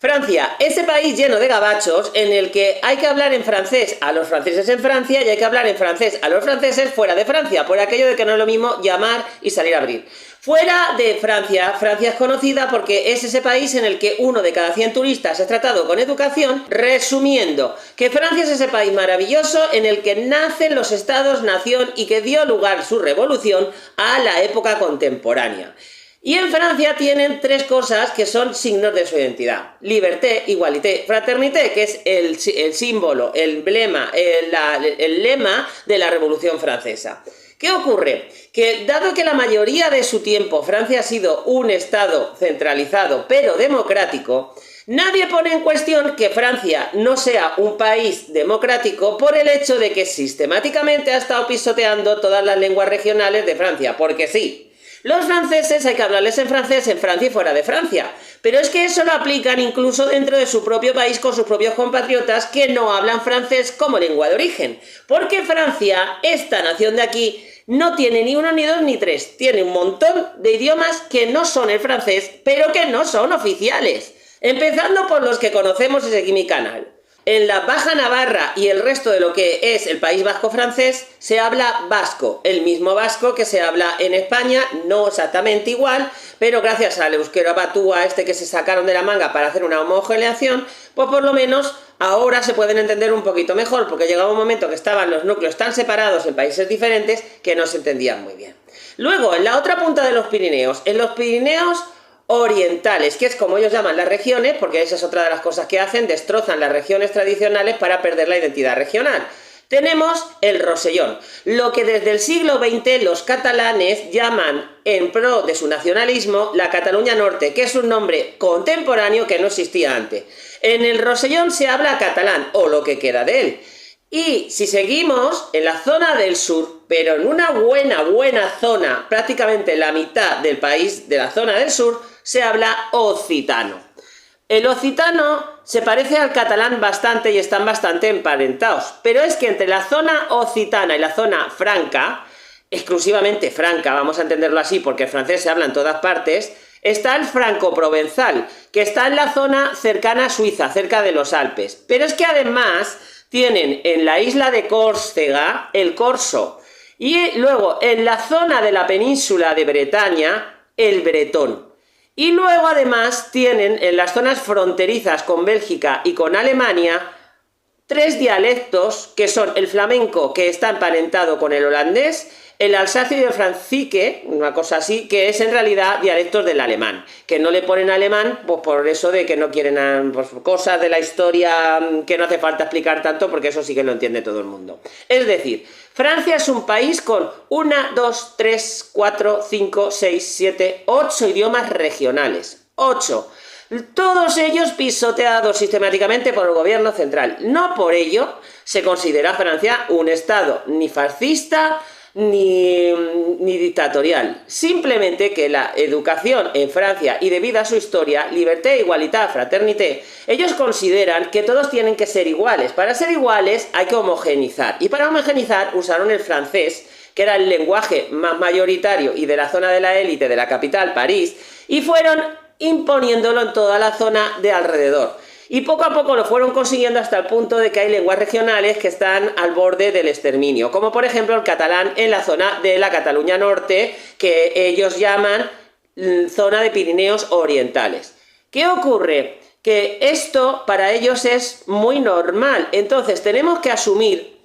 Francia, ese país lleno de gabachos en el que hay que hablar en francés a los franceses en Francia y hay que hablar en francés a los franceses fuera de Francia, por aquello de que no es lo mismo llamar y salir a abrir. Fuera de Francia, Francia es conocida porque es ese país en el que uno de cada 100 turistas es tratado con educación, resumiendo, que Francia es ese país maravilloso en el que nacen los estados-nación y que dio lugar su revolución a la época contemporánea. Y en Francia tienen tres cosas que son signos de su identidad: liberté, igualité, fraternité, que es el símbolo, el emblema, el lema de la Revolución Francesa. ¿Qué ocurre? Que dado que la mayoría de su tiempo Francia ha sido un estado centralizado pero democrático, nadie pone en cuestión que Francia no sea un país democrático por el hecho de que sistemáticamente ha estado pisoteando todas las lenguas regionales de Francia, porque sí. Los franceses hay que hablarles en francés en Francia y fuera de Francia, pero es que eso lo aplican incluso dentro de su propio país con sus propios compatriotas que no hablan francés como lengua de origen, porque Francia, esta nación de aquí, no tiene ni uno, ni dos, ni tres, tiene un montón de idiomas que no son el francés, pero que no son oficiales, empezando por los que conocemos y seguimos mi canal. En la Baja Navarra y el resto de lo que es el País Vasco francés se habla vasco, el mismo vasco que se habla en España, no exactamente igual, pero gracias al euskera batúa que se sacaron de la manga para hacer una homogeneización, pues por lo menos ahora se pueden entender un poquito mejor, porque llegaba un momento que estaban los núcleos tan separados en países diferentes que no se entendían muy bien. Luego, en la otra punta de los Pirineos, en los Pirineos orientales, que es como ellos llaman las regiones, porque esa es otra de las cosas que hacen, destrozan las regiones tradicionales para perder la identidad regional. Tenemos el Rosellón, lo que desde el siglo XX los catalanes llaman, en pro de su nacionalismo, la Cataluña Norte, que es un nombre contemporáneo que no existía antes. En el Rosellón se habla catalán, o lo que queda de él. Y si seguimos en la zona del sur, pero en una buena zona, prácticamente la mitad del país de la zona del sur, se habla occitano. El occitano se parece al catalán bastante y están bastante emparentados, pero es que entre la zona occitana y la zona franca, exclusivamente franca, vamos a entenderlo así porque el francés se habla en todas partes, está el franco-provenzal, que está en la zona cercana a Suiza, cerca de los Alpes. Pero es que además tienen en la isla de Córcega el corso y luego en la zona de la península de Bretaña el bretón. Y luego además tienen en las zonas fronterizas con Bélgica y con Alemania tres dialectos que son el flamenco, que está emparentado con el holandés, el alsacio y el francique, una cosa así, que es en realidad dialectos del alemán, que no le ponen alemán pues por eso de que no quieren pues, cosas de la historia que no hace falta explicar tanto, porque eso sí que lo entiende todo el mundo. Es decir, Francia es un país con 1, 2, 3, 4, 5, 6, 7, 8 idiomas regionales. 8. Todos ellos pisoteados sistemáticamente por el gobierno central. No por ello se considera Francia un estado ni fascista ni dictatorial. Simplemente que la educación en Francia y debido a su historia, liberté, igualdad, fraternité, ellos consideran que todos tienen que ser iguales. Para ser iguales hay que homogenizar. Y para homogenizar usaron el francés, que era el lenguaje más mayoritario y de la zona de la élite de la capital, París, y fueron imponiéndolo en toda la zona de alrededor. Y poco a poco lo fueron consiguiendo hasta el punto de que hay lenguas regionales que están al borde del exterminio, como por ejemplo el catalán en la zona de la Cataluña Norte, que ellos llaman zona de Pirineos Orientales. ¿Qué ocurre? Que esto para ellos es muy normal, entonces tenemos que asumir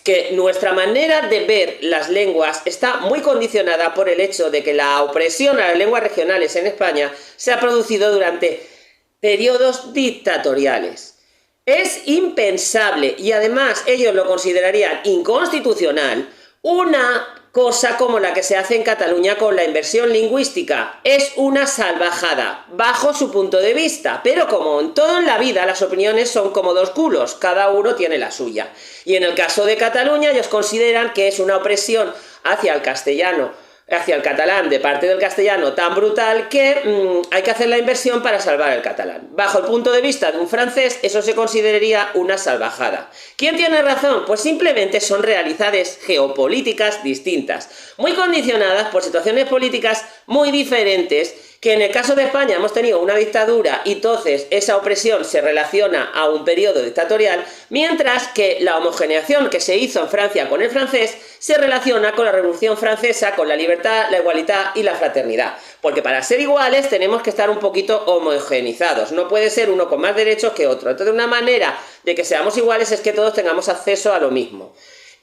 que nuestra manera de ver las lenguas está muy condicionada por el hecho de que la opresión a las lenguas regionales en España se ha producido durante periodos dictatoriales. Es impensable, y además ellos lo considerarían inconstitucional, una cosa como la que se hace en Cataluña con la inversión lingüística. Es una salvajada, bajo su punto de vista, pero como en todo en la vida, las opiniones son como dos culos, cada uno tiene la suya. Y en el caso de Cataluña, ellos consideran que es una opresión hacia el castellano, hacia el catalán de parte del castellano tan brutal que hay que hacer la inversión para salvar el catalán. Bajo el punto de vista de un francés, eso se consideraría una salvajada. ¿Quién tiene razón? Pues simplemente son realidades geopolíticas distintas, muy condicionadas por situaciones políticas muy diferentes Que en el caso de España hemos tenido una dictadura y entonces esa opresión se relaciona a un periodo dictatorial, mientras que la homogeneización que se hizo en Francia con el francés se relaciona con la Revolución Francesa, con la libertad, la igualdad y la fraternidad. Porque para ser iguales tenemos que estar un poquito homogeneizados, no puede ser uno con más derechos que otro. Entonces una manera de que seamos iguales es que todos tengamos acceso a lo mismo.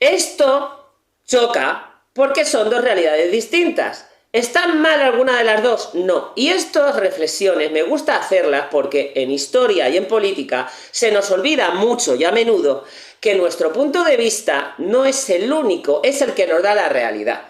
Esto choca porque son dos realidades distintas. ¿Están mal alguna de las dos? No. Y estas reflexiones me gusta hacerlas porque en historia y en política se nos olvida mucho y a menudo que nuestro punto de vista no es el único, es el que nos da la realidad.